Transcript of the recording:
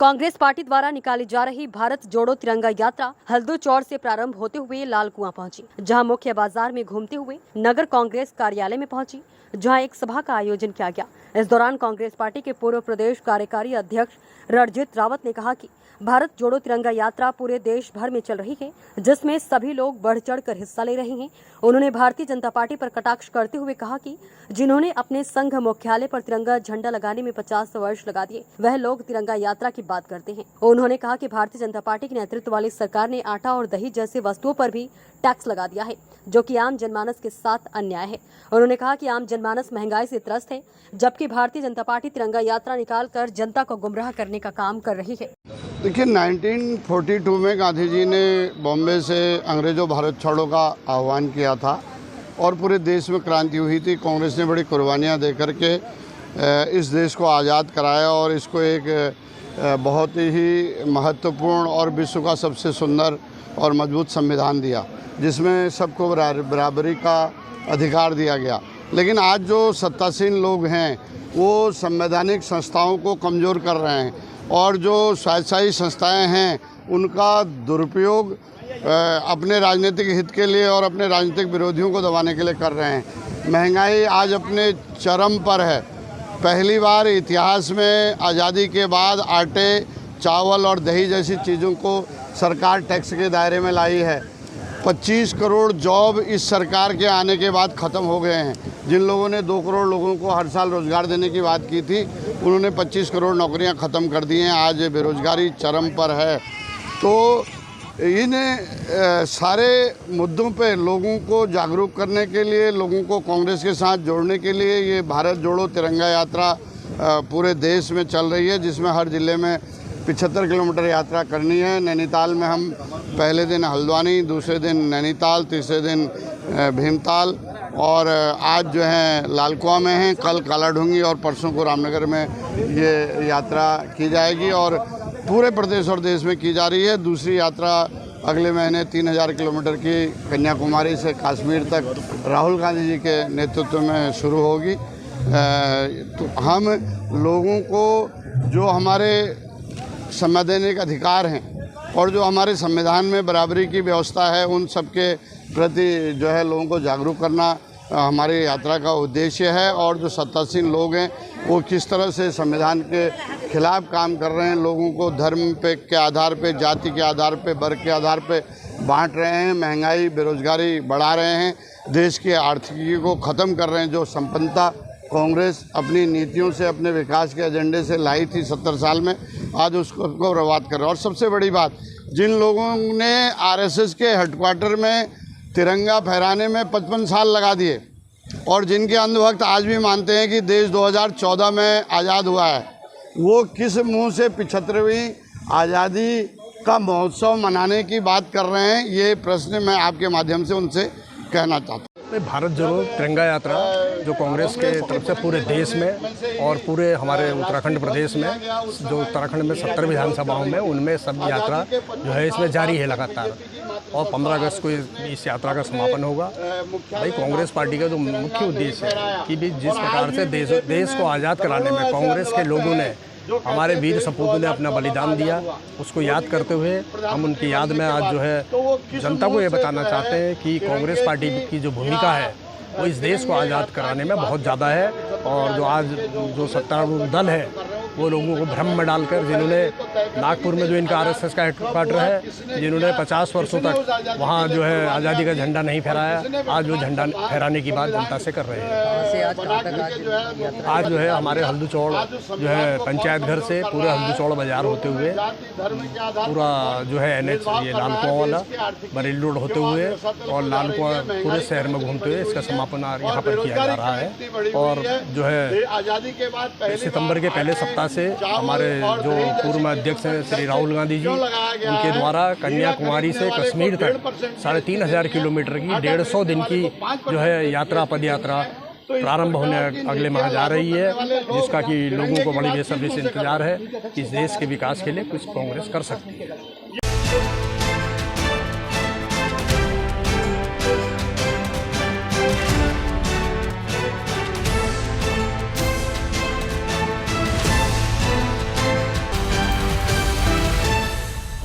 Congress party द्वारा निकाली जा रही भारत जोड़ो तिरंगा यात्रा हल्दू चौर से प्रारंभ होते हुए लाल कुआं पहुंची, जहां मुख्य बाजार में घूमते हुए नगर कांग्रेस कार्यालय में पहुंची, जहां एक सभा का आयोजन किया गया। इस दौरान कांग्रेस पार्टी के पूर्व प्रदेश कार्यकारी अध्यक्ष रणजीत रावत ने कहा कि भारत जोड़ो तिरंगा यात्रा पूरे देश भर में चल रही है, जिसमें सभी लोग बढ़ चढ़ कर हिस्सा ले रहे हैं। उन्होंने भारतीय जनता पार्टी पर कटाक्ष करते हुए कहा कि जिन्होंने अपने संघ मुख्यालय पर तिरंगा झंडा लगाने में 50 वर्ष लगा दिए, वह लोग तिरंगा यात्रा की बात करते हैं। उन्होंने कहा कि भारतीय जनता पार्टी के नेतृत्व वाली सरकार ने आटा और दही जैसे वस्तुओं पर भी टैक्स लगा दिया है, जो कि आम जनमानस के साथ अन्याय है। उन्होंने कहा कि आम जनमानस महंगाई से त्रस्त है, जबकि भारतीय जनता पार्टी तिरंगा यात्रा निकालकर जनता को गुमराह करने का काम कर रही है। देखिए, 1942 में गांधी जी ने बॉम्बे से अंग्रेजों भारत छोड़ो का आह्वान किया था और पूरे देश में क्रांति हुई थी। कांग्रेस ने बड़ी कुर्बानियां दे करके इस देश को आज़ाद कराया और इसको एक बहुत ही महत्वपूर्ण और विश्व का सबसे सुंदर और मजबूत संविधान दिया, जिसमें सबको बराबरी का अधिकार दिया गया। लेकिन आज जो सत्तासीन लोग हैं वो संवैधानिक संस्थाओं को कमज़ोर कर रहे हैं और जो स्वायत्तशासी संस्थाएं हैं उनका दुरुपयोग अपने राजनीतिक हित के लिए और अपने राजनीतिक विरोधियों को दबाने के लिए कर रहे हैं। महंगाई आज अपने चरम पर है। पहली बार इतिहास में आज़ादी के बाद आटे, चावल और दही जैसी चीज़ों को सरकार टैक्स के दायरे में लाई है। 25 करोड़ जॉब इस सरकार के आने के बाद ख़त्म हो गए हैं। जिन लोगों ने 2 करोड़ लोगों को हर साल रोज़गार देने की बात की थी, उन्होंने 25 करोड़ नौकरियां ख़त्म कर दी हैं। आज बेरोज़गारी चरम पर है। तो इन सारे मुद्दों पे लोगों को जागरूक करने के लिए, लोगों को कांग्रेस के साथ जोड़ने के लिए ये भारत जोड़ो तिरंगा यात्रा पूरे देश में चल रही है, जिसमें हर ज़िले में 75 किलोमीटर यात्रा करनी है। नैनीताल में हम पहले दिन हल्द्वानी, दूसरे दिन नैनीताल, तीसरे दिन भीमताल और आज जो है लाल कुआं में हैं, कल कालाढूंगी और परसों को रामनगर में ये यात्रा की जाएगी और पूरे प्रदेश और देश में की जा रही है। दूसरी यात्रा अगले महीने 3000 किलोमीटर की कन्याकुमारी से कश्मीर तक राहुल गांधी जी के नेतृत्व में शुरू होगी। तो हम लोगों को जो हमारे संवैधानिक अधिकार हैं और जो हमारे संविधान में बराबरी की व्यवस्था है, उन सब के प्रति जो है लोगों को जागरूक करना हमारी यात्रा का उद्देश्य है। और जो सत्तासीन लोग हैं वो किस तरह से संविधान के खिलाफ काम कर रहे हैं, लोगों को धर्म के आधार पे, जाति के आधार पे, वर्ग के आधार पे बांट रहे हैं, महंगाई बेरोजगारी बढ़ा रहे हैं, देश की आर्थिकी को ख़त्म कर रहे हैं। जो संपन्नता कांग्रेस अपनी नीतियों से, अपने विकास के एजेंडे से लाई थी 70 साल में, आज उसको बर्बाद कर रहे हैं। और सबसे बड़ी बात, जिन लोगों ने आरएसएस के हेडक्वार्टर में तिरंगा फहराने में 55 साल लगा दिए और जिनके अंधभक्त आज भी मानते हैं कि देश 2014 में आज़ाद हुआ है, वो किस मुंह से 75वीं आज़ादी का महोत्सव मनाने की बात कर रहे हैं? ये प्रश्न मैं आपके माध्यम से उनसे कहना चाहता हूँ। भारत जोड़ो तिरंगा यात्रा जो कांग्रेस के तरफ से पूरे देश में और पूरे हमारे उत्तराखंड प्रदेश में, जो उत्तराखंड में 70 विधानसभाओं में, उनमें सब यात्रा जो है इसमें जारी है लगातार और 15 अगस्त को इस यात्रा का समापन होगा। भाई, कांग्रेस पार्टी का जो मुख्य उद्देश्य है कि भी जिस प्रकार से देश को आज़ाद कराने में कांग्रेस के लोगों ने, हमारे वीर सपूतों ने अपना बलिदान दिया, उसको याद करते हुए हम उनकी याद में आज जो है जनता को ये बताना चाहते हैं कि कांग्रेस पार्टी की जो भूमिका है वो इस देश को आज़ाद कराने में बहुत ज़्यादा है। और जो आज जो सत्तारूढ़ दल है वो लोगों को भ्रम में डालकर, जिन्होंने नागपुर में जो इनका आरएसएस का हेडक्वार्टर है, जिन्होंने 50 वर्षों तक वहाँ जो है आज़ादी का झंडा नहीं फहराया, आज वो झंडा फहराने की बात जनता से कर रहे हैं। आज जो है हमारे हल्दू चौड़ जो है पंचायत घर से पूरे हल्दू चौड़ बाजार होते हुए पूरा जो है NH ये लाल कुआं वाला बरेली रोड होते हुए और लाल कुआं पूरे शहर में घूमते हुए इसका समापन यहाँ पर किया जा रहा है। और जो है सितंबर के पहले सप्ताह से हमारे जो पूर्व अध्यक्ष हैं श्री राहुल गांधी जी, उनके द्वारा कन्याकुमारी से कश्मीर तक 3500 किलोमीटर की 150 दिन की जो है यात्रा, पद यात्रा प्रारंभ होने अगले माह जा रही है, जिसका कि लोगों को बड़ी बेसब्री से इंतजार है कि इस देश के विकास के लिए कुछ कांग्रेस कर सकती है।